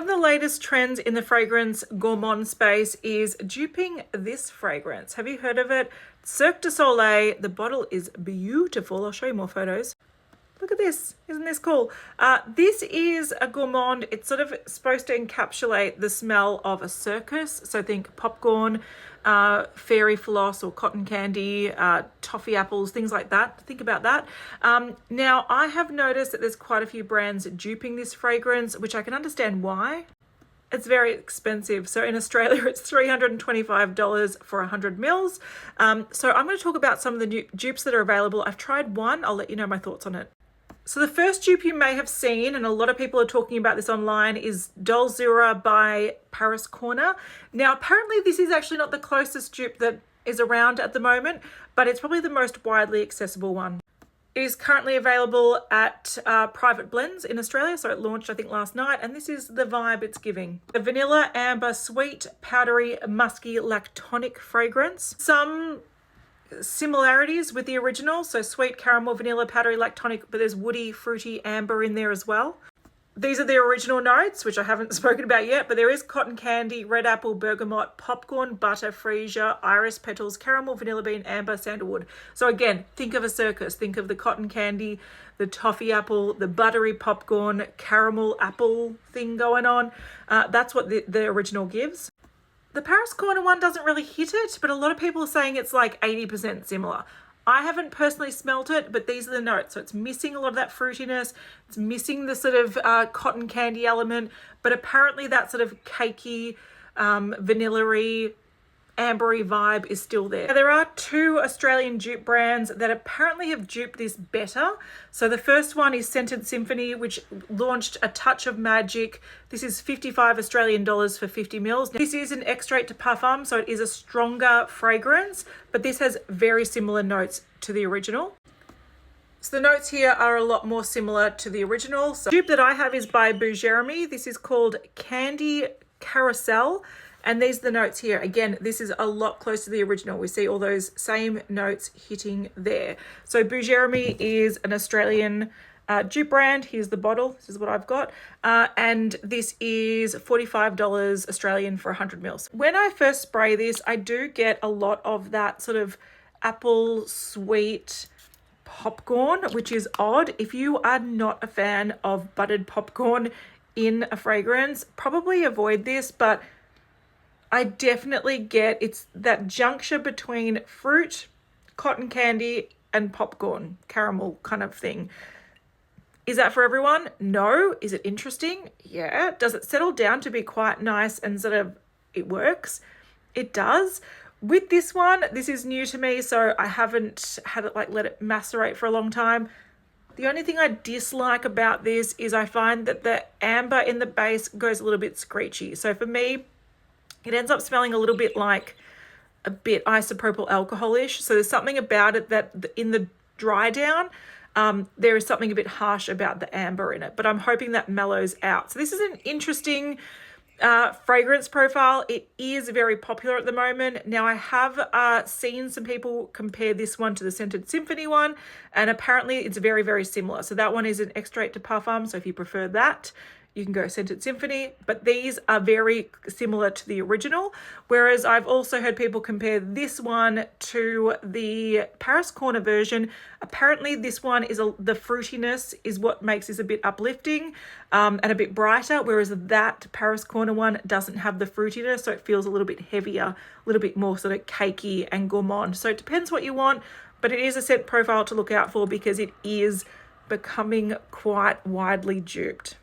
One of the latest trends in the fragrance gourmand space is duping this fragrance. Have you heard of it? Cirque du Soleil. The bottle is beautiful. I'll show you more photos. Look at this. Isn't this cool? This is a gourmand. It's sort of supposed to encapsulate the smell of a circus. So think popcorn, fairy floss or cotton candy, toffee apples, things like that. Think about that. Now, I have noticed that there's quite a few brands duping this fragrance, which I can understand why. It's very expensive. So in Australia, it's $325 for 100 mils. So I'm going to talk about some of the dupes that are available. I've tried one. I'll let you know my thoughts on it. So the first dupe you may have seen, and a lot of people are talking about this online, is Dulzara by Paris Corner. Now, apparently this is actually not the closest dupe that is around at the moment, but it's probably the most widely accessible one. It is currently available at Private Blends in Australia, so it launched I think last night, and this is the vibe it's giving. A vanilla, amber, sweet, powdery, musky, lactonic fragrance. Some similarities with the original, so sweet, caramel, vanilla, powdery, lactonic, but there's woody, fruity, amber in there as well. These are the original notes, which I haven't spoken about yet, but there is cotton candy, red apple, bergamot, popcorn, butter, freesia, iris petals, caramel, vanilla bean, amber, sandalwood. So again, think of a circus. Think of the cotton candy, the toffee apple, the buttery popcorn, caramel apple thing going on. That's what the original gives. The Paris Corner one doesn't really hit it, but a lot of people are saying it's like 80% similar. I haven't personally smelt it, but these are the notes. So it's missing a lot of that fruitiness. It's missing the sort of cotton candy element, but apparently that sort of cakey, vanilla-y, ambery vibe is still there. Now, there are two Australian dupe brands that apparently have duped this better. So the first one is Scented Symphony, which launched a touch of magic. This is 55 Australian dollars for 50 mils. Now, this is an extrait to Parfum, so it is a stronger fragrance, but this has very similar notes to the original. So the notes here are a lot more similar to the original. So the dupe that I have is by Bujairami. This is called Candy Carousel. And these are the notes here. Again, this is a lot closer to the original. We see all those same notes hitting there. So Bujairami is an Australian dupe brand. Here's the bottle. This is what I've got. And this is $45 Australian for 100 mils. When I first spray this, I do get a lot of that sort of apple sweet popcorn, which is odd. If you are not a fan of buttered popcorn in a fragrance, probably avoid this, but I definitely get it's that juncture between fruit, cotton candy, and popcorn, caramel kind of thing. Is that for everyone? No. Is it interesting? Yeah. Does it settle down to be quite nice and sort of it works? It does. With this one, this is new to me, so I haven't had it let it macerate for a long time. The only thing I dislike about this is I find that the amber in the base goes a little bit screechy. So for me, it ends up smelling a little bit like a bit isopropyl alcoholish. So there's something about it that in the dry down, there is something a bit harsh about the amber in it, but I'm hoping that mellows out. So this is an interesting fragrance profile. It is very popular at the moment. Now I have seen some people compare this one to the Scented Symphony one, and apparently it's very, very similar. So that one is an extrait to Parfum. So if you prefer that, you can go Scented Symphony, but these are very similar to the original. Whereas I've also heard people compare this one to the Paris Corner version. Apparently this one is the fruitiness is what makes this a bit uplifting and a bit brighter, whereas that Paris Corner one doesn't have the fruitiness, so it feels a little bit heavier, a little bit more sort of cakey and gourmand. So it depends what you want, but it is a scent profile to look out for because it is becoming quite widely duped.